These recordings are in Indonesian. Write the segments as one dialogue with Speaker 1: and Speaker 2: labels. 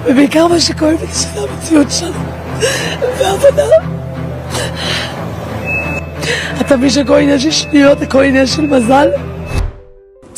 Speaker 1: בכמה שכואב לי של המציאות שלו והבנה. אתה מבין שכל עניין של שניות, כל עניין של מזל.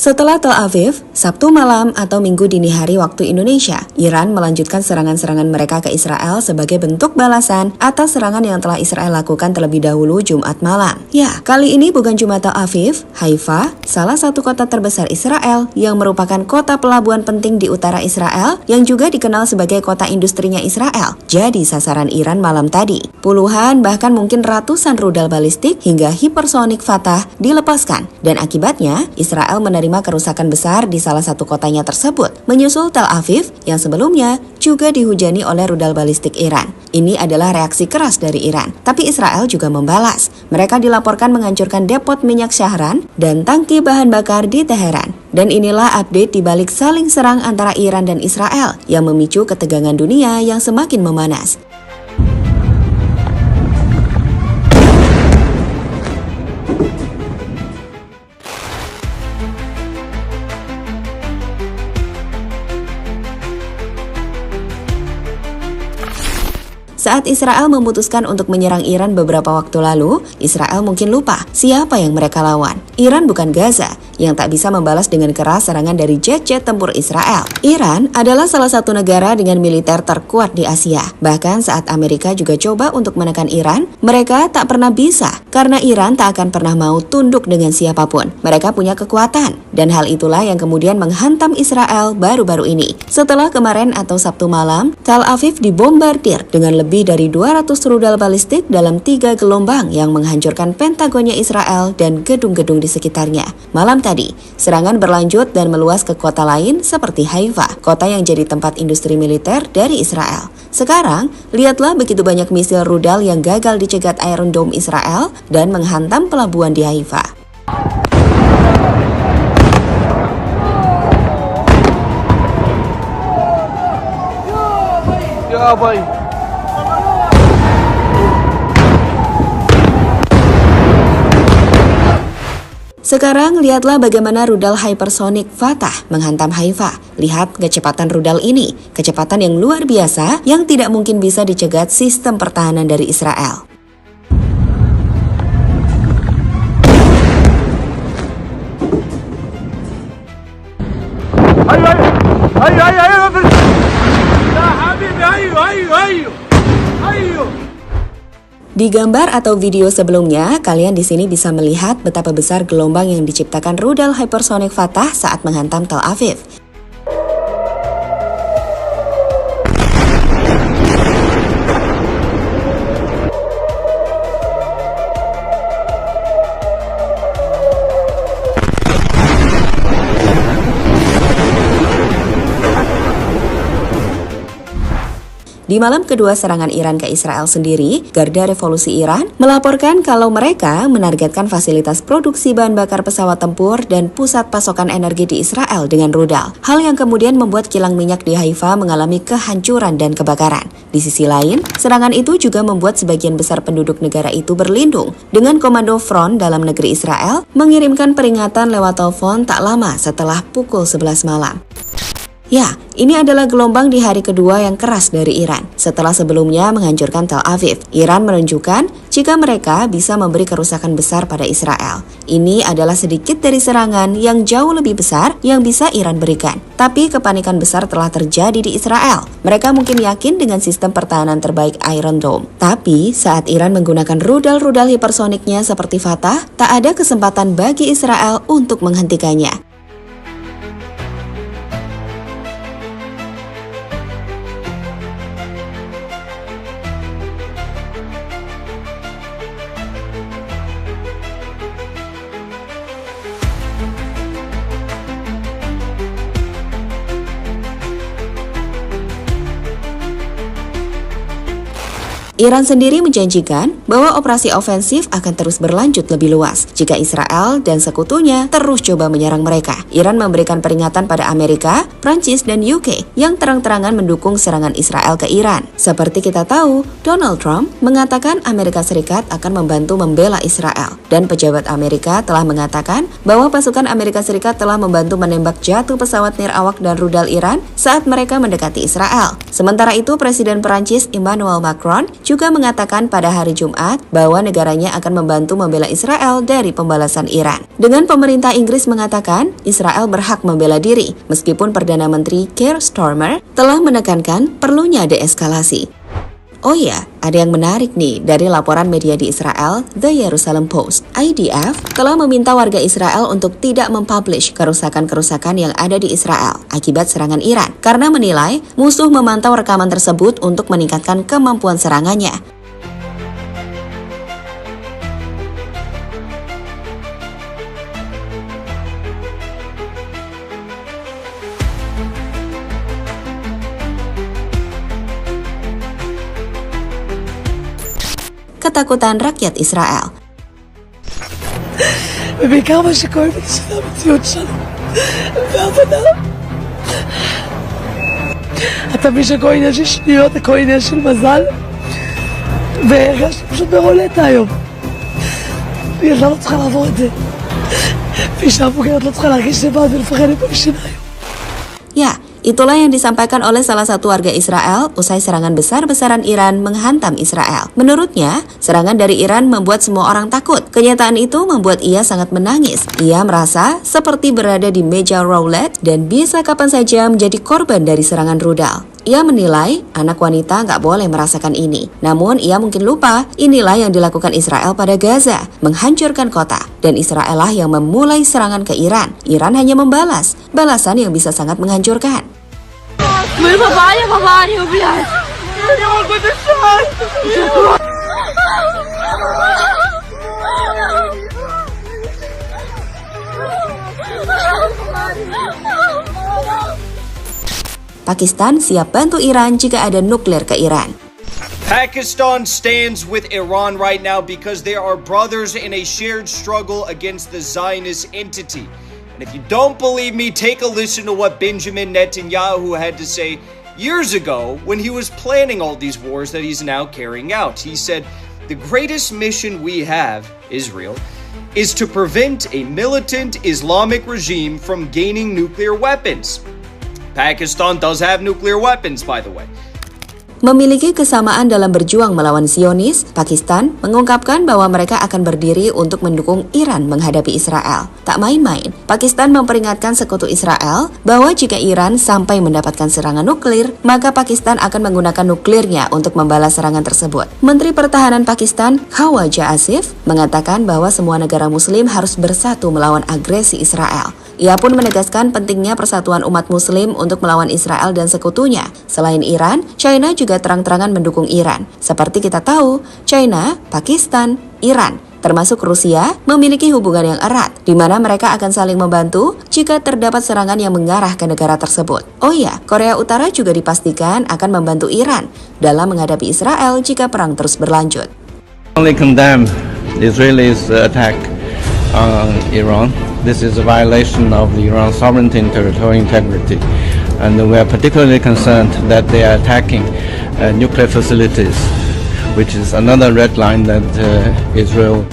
Speaker 2: Setelah Tel Aviv, Sabtu malam atau Minggu dini hari waktu Indonesia, Iran melanjutkan serangan-serangan mereka ke Israel sebagai bentuk balasan atas serangan yang telah Israel lakukan terlebih dahulu Jumat malam. Ya, kali ini bukan cuma Tel Aviv, Haifa, salah satu kota terbesar Israel yang merupakan kota pelabuhan penting di utara Israel yang juga dikenal sebagai kota industrinya Israel, jadi sasaran Iran malam tadi. Puluhan bahkan mungkin ratusan rudal balistik hingga hipersonik Fatah dilepaskan dan akibatnya Israel menerima kerusakan besar di salah satu kotanya tersebut, menyusul Tel Aviv yang sebelumnya juga dihujani oleh rudal balistik Iran. Ini adalah reaksi keras dari Iran, tapi Israel juga membalas. Mereka dilaporkan menghancurkan depot minyak Syahran dan tangki bahan bakar di Teheran. Dan inilah update di balik saling serang antara Iran dan Israel yang memicu ketegangan dunia yang semakin memanas. Saat Israel memutuskan untuk menyerang Iran beberapa waktu lalu, Israel mungkin lupa siapa yang mereka lawan. Iran bukan Gaza, yang tak bisa membalas dengan keras serangan dari jet-jet tempur Israel. Iran adalah salah satu negara dengan militer terkuat di Asia. Bahkan saat Amerika juga coba untuk menekan Iran, mereka tak pernah bisa, karena Iran tak akan pernah mau tunduk dengan siapapun. Mereka punya kekuatan, dan hal itulah yang kemudian menghantam Israel baru-baru ini. Setelah kemarin atau Sabtu malam, Tel Aviv dibombardir dengan lebih dari 200 rudal balistik dalam 3 gelombang yang menghancurkan Pentagonnya Israel dan gedung-gedung di sekitarnya. Malam tadi, serangan berlanjut dan meluas ke kota lain seperti Haifa, kota yang jadi tempat industri militer dari Israel. Sekarang, lihatlah begitu banyak misil rudal yang gagal dicegat Iron Dome Israel dan menghantam pelabuhan di Haifa.
Speaker 3: Ya, baik.
Speaker 2: Sekarang lihatlah bagaimana rudal hypersonic Fatah menghantam Haifa. Lihat kecepatan rudal ini, kecepatan yang luar biasa yang tidak mungkin bisa dicegat sistem pertahanan dari Israel. Di gambar atau video sebelumnya, kalian di sini bisa melihat betapa besar gelombang yang diciptakan rudal hypersonic Fatah saat menghantam Tel Aviv. Di malam kedua serangan Iran ke Israel sendiri, Garda Revolusi Iran melaporkan kalau mereka menargetkan fasilitas produksi bahan bakar pesawat tempur dan pusat pasokan energi di Israel dengan rudal. Hal yang kemudian membuat kilang minyak di Haifa mengalami kehancuran dan kebakaran. Di sisi lain, serangan itu juga membuat sebagian besar penduduk negara itu berlindung dengan Komando Front dalam negeri Israel mengirimkan peringatan lewat telepon tak lama setelah pukul 11 malam. Ya, ini adalah gelombang di hari kedua yang keras dari Iran. Setelah sebelumnya menghancurkan Tel Aviv, Iran menunjukkan jika mereka bisa memberi kerusakan besar pada Israel. Ini adalah sedikit dari serangan yang jauh lebih besar yang bisa Iran berikan. Tapi kepanikan besar telah terjadi di Israel. Mereka mungkin yakin dengan sistem pertahanan terbaik Iron Dome. Tapi saat Iran menggunakan rudal-rudal hipersoniknya seperti Fatah, tak ada kesempatan bagi Israel untuk menghentikannya. Iran sendiri menjanjikan bahwa operasi ofensif akan terus berlanjut lebih luas jika Israel dan sekutunya terus coba menyerang mereka. Iran memberikan peringatan pada Amerika, Prancis, dan UK yang terang-terangan mendukung serangan Israel ke Iran. Seperti kita tahu, Donald Trump mengatakan Amerika Serikat akan membantu membela Israel, dan pejabat Amerika telah mengatakan bahwa pasukan Amerika Serikat telah membantu menembak jatuh pesawat nirawak dan rudal Iran saat mereka mendekati Israel. Sementara itu, Presiden Prancis Emmanuel Macron juga mengatakan pada hari Jumat bahwa negaranya akan membantu membela Israel dari pembalasan Iran. Dengan pemerintah Inggris mengatakan Israel berhak membela diri, meskipun Perdana Menteri Keir Starmer telah menekankan perlunya deeskalasi. Oh ya, ada yang menarik nih dari laporan media di Israel, The Jerusalem Post. IDF telah meminta warga Israel untuk tidak mempublish kerusakan-kerusakan yang ada di Israel akibat serangan Iran, karena menilai musuh memantau rekaman tersebut untuk meningkatkan kemampuan serangannya. Ketakutan rakyat Israel.
Speaker 1: ובעיקר מה שכואב אותי זה המציאות שלנו והבנה. אתה מבין שהכל עניין של שניות, הכל עניין של מזל, והרגשתי פשוט ברולטה היום. ילדה לא צריכה לעבור את זה, ואישה מבוגרת לא צריכה להרגיש לבד ולפחד מפה בשיניים.
Speaker 2: Ya, itulah yang disampaikan oleh salah satu warga Israel usai serangan besar-besaran Iran menghantam Israel. Menurutnya, serangan dari Iran membuat semua orang takut. Kenyataan itu membuat ia sangat menangis. Ia merasa seperti berada di meja roulette dan bisa kapan saja menjadi korban dari serangan rudal. Ia menilai anak wanita nggak boleh merasakan ini. Namun ia mungkin lupa, inilah yang dilakukan Israel pada Gaza, menghancurkan kota. Dan Israel lah yang memulai serangan ke Iran. Iran hanya membalas, balasan yang bisa sangat menghancurkan. Pakistan siap bantu Iran jika ada nuklir ke Iran.
Speaker 3: Pakistan stands with Iran right now because they are brothers in a shared struggle against the Zionist entity. And if you don't believe me, take a listen to what Benjamin Netanyahu had to say years ago when he was planning all these wars that he's now carrying out. He said, "The greatest mission we have, Israel, is to prevent a militant Islamic regime from gaining nuclear weapons." Pakistan does have nuclear weapons, by the way.
Speaker 2: Memiliki kesamaan dalam berjuang melawan Zionis, Pakistan mengungkapkan bahwa mereka akan berdiri untuk mendukung Iran menghadapi Israel. Tak main-main, Pakistan memperingatkan sekutu Israel bahwa jika Iran sampai mendapatkan serangan nuklir, maka Pakistan akan menggunakan nuklirnya untuk membalas serangan tersebut. Menteri Pertahanan Pakistan, Khawaja Asif, mengatakan bahwa semua negara Muslim harus bersatu melawan agresi Israel. Ia pun menegaskan pentingnya persatuan umat Muslim untuk melawan Israel dan sekutunya. Selain Iran, China juga terang-terangan mendukung Iran. Seperti kita tahu, China, Pakistan, Iran, termasuk Rusia, memiliki hubungan yang erat, di mana mereka akan saling membantu jika terdapat serangan yang mengarah ke negara tersebut. Oh iya, Korea Utara juga dipastikan akan membantu Iran dalam menghadapi Israel jika perang terus berlanjut.
Speaker 4: Only condemn Israelis attack on Iran. This is a violation of Iran's sovereignty and territorial integrity, and we are particularly concerned that they are attacking nuclear facilities, which is another red line that Israel.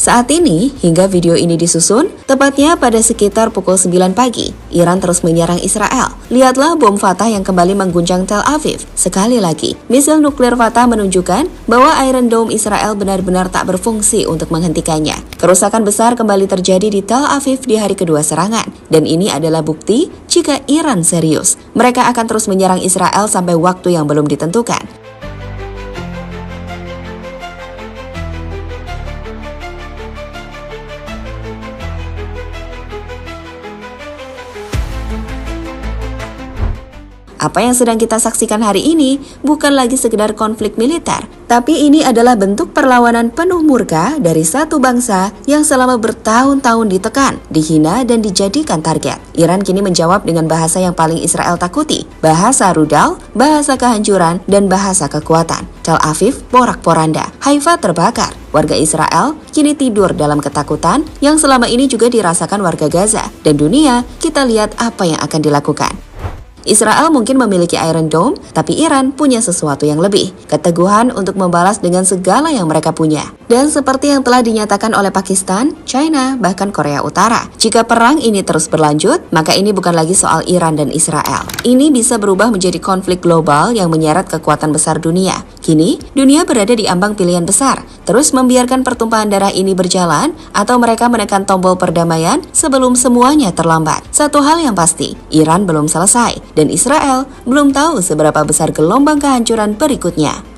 Speaker 2: Saat ini, hingga video ini disusun, tepatnya pada sekitar pukul 9 pagi, Iran terus menyerang Israel. Lihatlah bom Fatah yang kembali mengguncang Tel Aviv. Sekali lagi, misil nuklir Fatah menunjukkan bahwa Iron Dome Israel benar-benar tak berfungsi untuk menghentikannya. Kerusakan besar kembali terjadi di Tel Aviv di hari kedua serangan. Dan ini adalah bukti jika Iran serius. Mereka akan terus menyerang Israel sampai waktu yang belum ditentukan. Apa yang sedang kita saksikan hari ini bukan lagi sekedar konflik militer, tapi ini adalah bentuk perlawanan penuh murka dari satu bangsa yang selama bertahun-tahun ditekan, dihina, dan dijadikan target. Iran kini menjawab dengan bahasa yang paling Israel takuti, bahasa rudal, bahasa kehancuran, dan bahasa kekuatan. Tel Aviv porak-poranda, Haifa terbakar. Warga Israel kini tidur dalam ketakutan yang selama ini juga dirasakan warga Gaza. Dan dunia, kita lihat apa yang akan dilakukan. Israel mungkin memiliki Iron Dome, tapi Iran punya sesuatu yang lebih, keteguhan untuk membalas dengan segala yang mereka punya. Dan seperti yang telah dinyatakan oleh Pakistan, China, bahkan Korea Utara, jika perang ini terus berlanjut, maka ini bukan lagi soal Iran dan Israel. Ini bisa berubah menjadi konflik global yang menyeret kekuatan besar dunia. Kini, dunia berada di ambang pilihan besar, terus membiarkan pertumpahan darah ini berjalan, atau mereka menekan tombol perdamaian sebelum semuanya terlambat. Satu hal yang pasti, Iran belum selesai, dan Israel belum tahu seberapa besar gelombang kehancuran berikutnya.